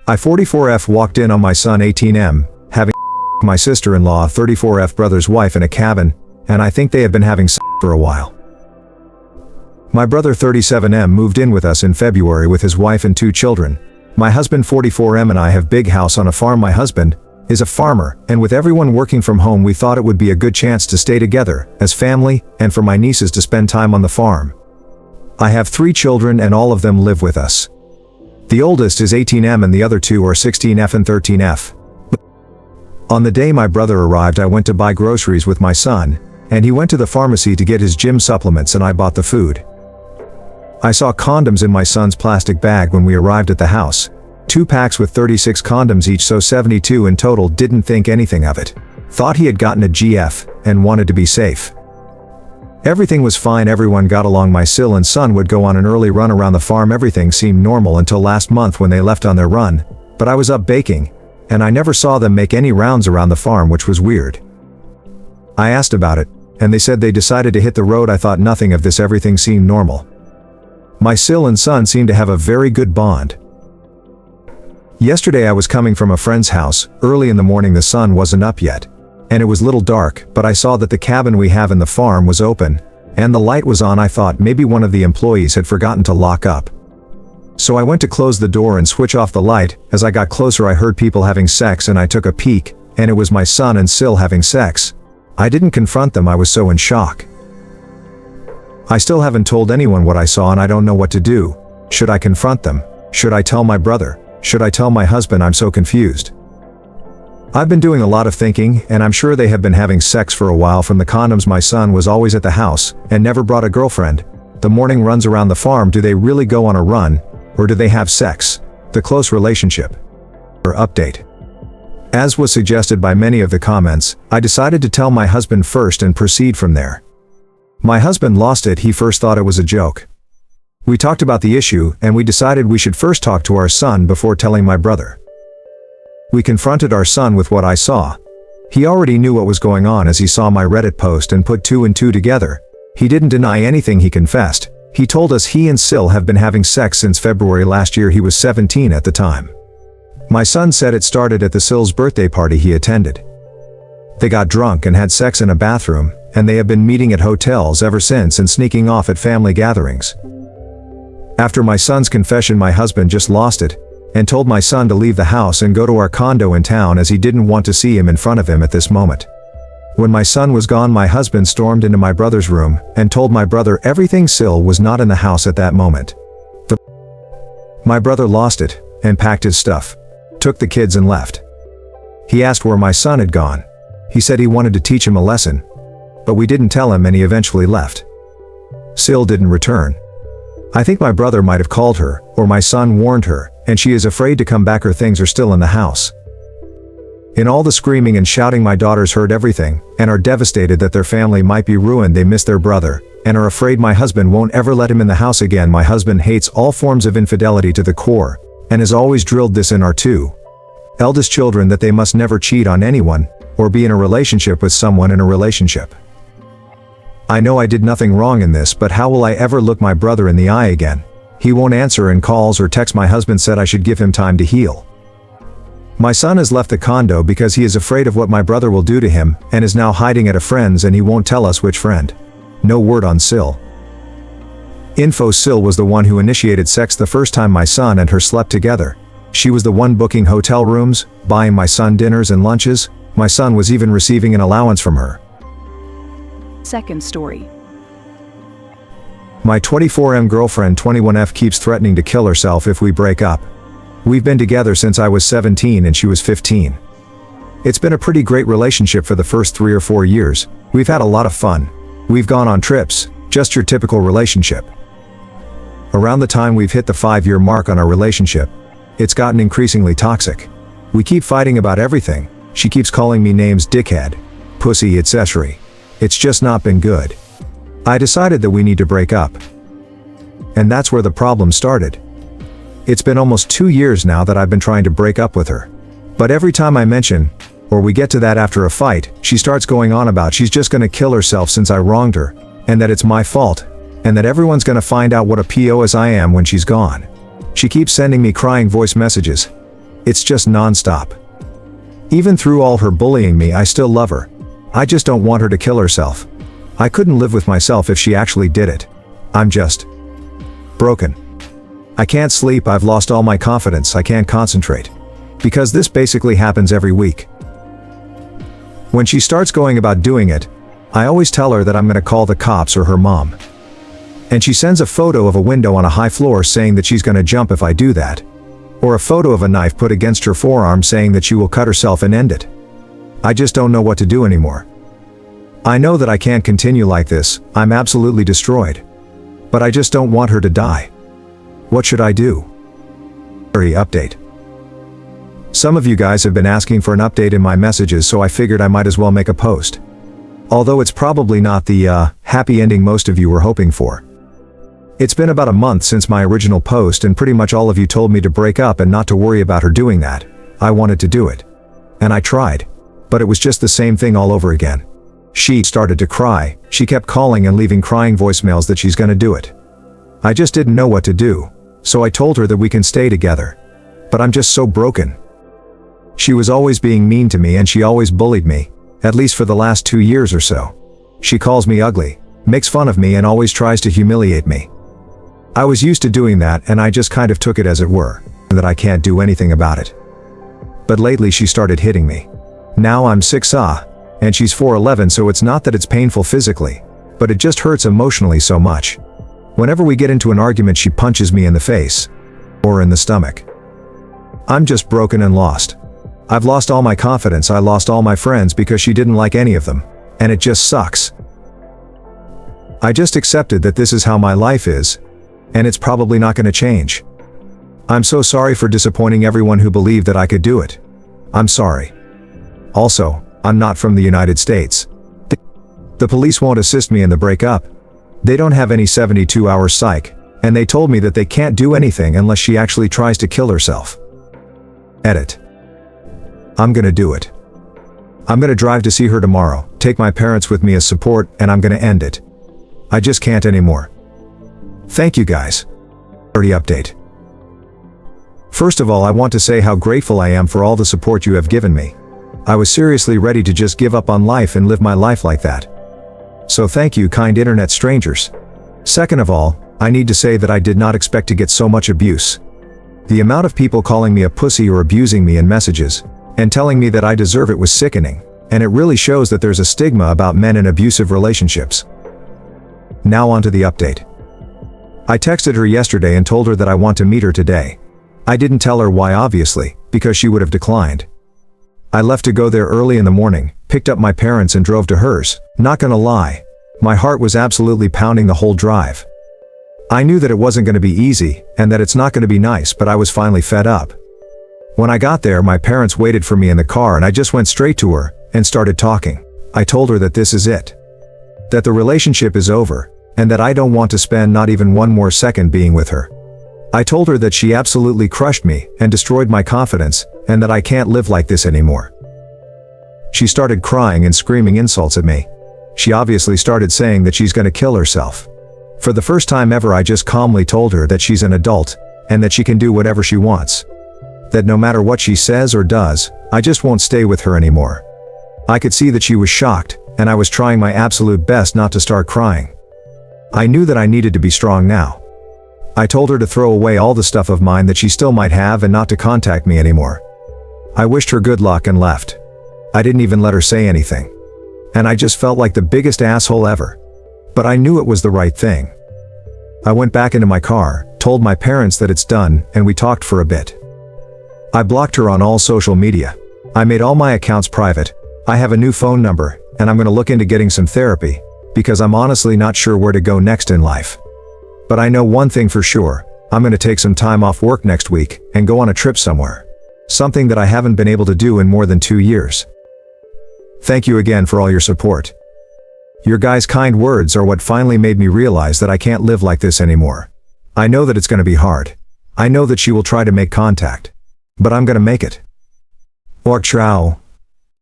I 44F walked in on my son 18M, having my sister-in-law 34F brother's wife in a cabin, and I think they have been having for a while. My brother 37M moved in with us in February with his wife and 2 children. My husband 44M and I have big house on a farm. My husband is a farmer, and with everyone working from home we thought it would be a good chance to stay together as family and for my nieces to spend time on the farm. I have 3 children and all of them live with us. The oldest is 18M and the other 2 are 16F and 13F. On the day my brother arrived I went to buy groceries with my son, and he went to the pharmacy to get his gym supplements and I bought the food. I saw condoms in my son's plastic bag when we arrived at the house. 2 packs with 36 condoms each, so 72 in total. Didn't think anything of it. Thought he had gotten a GF, and wanted to be safe. Everything was fine, everyone got along. My Sil and son would go on an early run around the farm. Everything seemed normal until last month when they left on their run, but I was up baking, and I never saw them make any rounds around the farm, which was weird. I asked about it, and they said they decided to hit the road. I thought nothing of this, everything seemed normal. My Sil and son seemed to have a very good bond. Yesterday I was coming from a friend's house. Early in the morning the sun wasn't up yet, and it was little dark, but I saw that the cabin we have in the farm was open, and the light was on. I thought maybe one of the employees had forgotten to lock up. So I went to close the door and switch off the light. As I got closer I heard people having sex and I took a peek, and it was my son and Sil having sex. I didn't confront them, I was so in shock. I still haven't told anyone what I saw and I don't know what to do. Should I confront them? Should I tell my brother? Should I tell my husband? I'm so confused. I've been doing a lot of thinking, and I'm sure they have been having sex for a while. From the condoms, my son was always at the house, and never brought a girlfriend. The morning runs around the farm, do they really go on a run, or do they have sex? The close relationship. Or update. As was suggested by many of the comments, I decided to tell my husband first and proceed from there. My husband lost it. He first thought it was a joke. We talked about the issue, and we decided we should first talk to our son before telling my brother. We confronted our son with what I saw. He already knew what was going on as he saw my Reddit post and put 2 and 2 together. He didn't deny anything, he confessed. He told us he and Sil have been having sex since February last year. He was 17 at the time. My son said it started at the Sil's birthday party he attended. They got drunk and had sex in a bathroom, and they have been meeting at hotels ever since and sneaking off at family gatherings. After my son's confession, my husband just lost it, and told my son to leave the house and go to our condo in town as he didn't want to see him in front of him at this moment. When my son was gone, my husband stormed into my brother's room and told my brother everything. Sil was not in the house at that moment. My brother lost it, and packed his stuff, took the kids and left. He asked where my son had gone. He said he wanted to teach him a lesson, but we didn't tell him and he eventually left. Sil didn't return. I think my brother might have called her, or my son warned her, and she is afraid to come back. Her things are still in the house. In all the screaming and shouting, my daughters heard everything, and are devastated that their family might be ruined. They miss their brother, and are afraid my husband won't ever let him in the house again. My husband hates all forms of infidelity to the core, and has always drilled this in our 2 eldest children that they must never cheat on anyone, or be in a relationship with someone in a relationship. I know I did nothing wrong in this, but how will I ever look my brother in the eye again? He won't answer and calls or texts. My husband said I should give him time to heal. My son has left the condo because he is afraid of what my brother will do to him, and is now hiding at a friend's, and he won't tell us which friend. No word on Sil. Info: Sil was the one who initiated sex the first time my son and her slept together. She was the one booking hotel rooms, buying my son dinners and lunches. My son was even receiving an allowance from her. Second story. My 24M girlfriend 21F keeps threatening to kill herself if we break up. We've been together since I was 17 and she was 15. It's been a pretty great relationship for the first 3 or 4 years. We've had a lot of fun. We've gone on trips, just your typical relationship. Around the time we've hit the 5-year mark on our relationship, it's gotten increasingly toxic. We keep fighting about everything. She keeps calling me names: dickhead, pussy, etc. It's just not been good. I decided that we need to break up. And that's where the problem started. It's been almost 2 years now that I've been trying to break up with her. But every time I mention, or we get to that after a fight, she starts going on about she's just gonna kill herself since I wronged her, and that it's my fault, and that everyone's gonna find out what a POS I am when she's gone. She keeps sending me crying voice messages. It's just non-stop. Even through all her bullying me, I still love her. I just don't want her to kill herself. I couldn't live with myself if she actually did it. I'm just broken. I can't sleep, I've lost all my confidence, I can't concentrate. Because this basically happens every week. When she starts going about doing it, I always tell her that I'm gonna call the cops or her mom. And she sends a photo of a window on a high floor saying that she's gonna jump if I do that. Or a photo of a knife put against her forearm saying that she will cut herself and end it. I just don't know what to do anymore. I know that I can't continue like this, I'm absolutely destroyed. But I just don't want her to die. What should I do? Update. Some of you guys have been asking for an update in my messages, so I figured I might as well make a post. Although it's probably not the happy ending most of you were hoping for. It's been about a month since my original post and pretty much all of you told me to break up and not to worry about her doing that. I wanted to do it. And I tried. But it was just the same thing all over again. She started to cry, she kept calling and leaving crying voicemails that she's gonna do it. I just didn't know what to do, so I told her that we can stay together. But I'm just so broken. She was always being mean to me and she always bullied me, at least for the last 2 years or so. She calls me ugly, makes fun of me and always tries to humiliate me. I was used to doing that and I just kind of took it as it were, that I can't do anything about it. But lately she started hitting me. Now I'm 6', and she's 4'11", so it's not that it's painful physically, but it just hurts emotionally so much. Whenever we get into an argument she punches me in the face. Or in the stomach. I'm just broken and lost. I've lost all my confidence, I lost all my friends because she didn't like any of them, and it just sucks. I just accepted that this is how my life is, and it's probably not gonna change. I'm so sorry for disappointing everyone who believed that I could do it. I'm sorry. Also, I'm not from the United States. The police won't assist me in the breakup. They don't have any 72-hour psych, and they told me that they can't do anything unless she actually tries to kill herself. Edit. I'm gonna do it. I'm gonna drive to see her tomorrow, take my parents with me as support, and I'm gonna end it. I just can't anymore. Thank you guys. Update. First of all, I want to say how grateful I am for all the support you have given me. I was seriously ready to just give up on life and live my life like that. So thank you, kind internet strangers. Second of all, I need to say that I did not expect to get so much abuse. The amount of people calling me a pussy or abusing me in messages, and telling me that I deserve it was sickening, and it really shows that there's a stigma about men in abusive relationships. Now on to the update. I texted her yesterday and told her that I want to meet her today. I didn't tell her why, obviously, because she would have declined. I left to go there early in the morning, picked up my parents and drove to hers. Not gonna lie, my heart was absolutely pounding the whole drive. I knew that it wasn't gonna be easy, and that it's not gonna be nice, but I was finally fed up. When I got there, my parents waited for me in the car and I just went straight to her, and started talking. I told her that this is it. That the relationship is over, and that I don't want to spend not even one more second being with her. I told her that she absolutely crushed me, and destroyed my confidence, and that I can't live like this anymore. She started crying and screaming insults at me. She obviously started saying that she's gonna kill herself. For the first time ever, I just calmly told her that she's an adult, and that she can do whatever she wants. That no matter what she says or does, I just won't stay with her anymore. I could see that she was shocked, and I was trying my absolute best not to start crying. I knew that I needed to be strong now. I told her to throw away all the stuff of mine that she still might have and not to contact me anymore. I wished her good luck and left. I didn't even let her say anything. And I just felt like the biggest asshole ever. But I knew it was the right thing. I went back into my car, told my parents that it's done, and we talked for a bit. I blocked her on all social media. I made all my accounts private. I have a new phone number, and I'm gonna look into getting some therapy, because I'm honestly not sure where to go next in life. But I know one thing for sure, I'm gonna take some time off work next week, and go on a trip somewhere. Something that I haven't been able to do in more than 2 years. Thank you again for all your support. Your guys' kind words are what finally made me realize that I can't live like this anymore. I know that it's gonna be hard. I know that she will try to make contact. But I'm gonna make it. Ciao.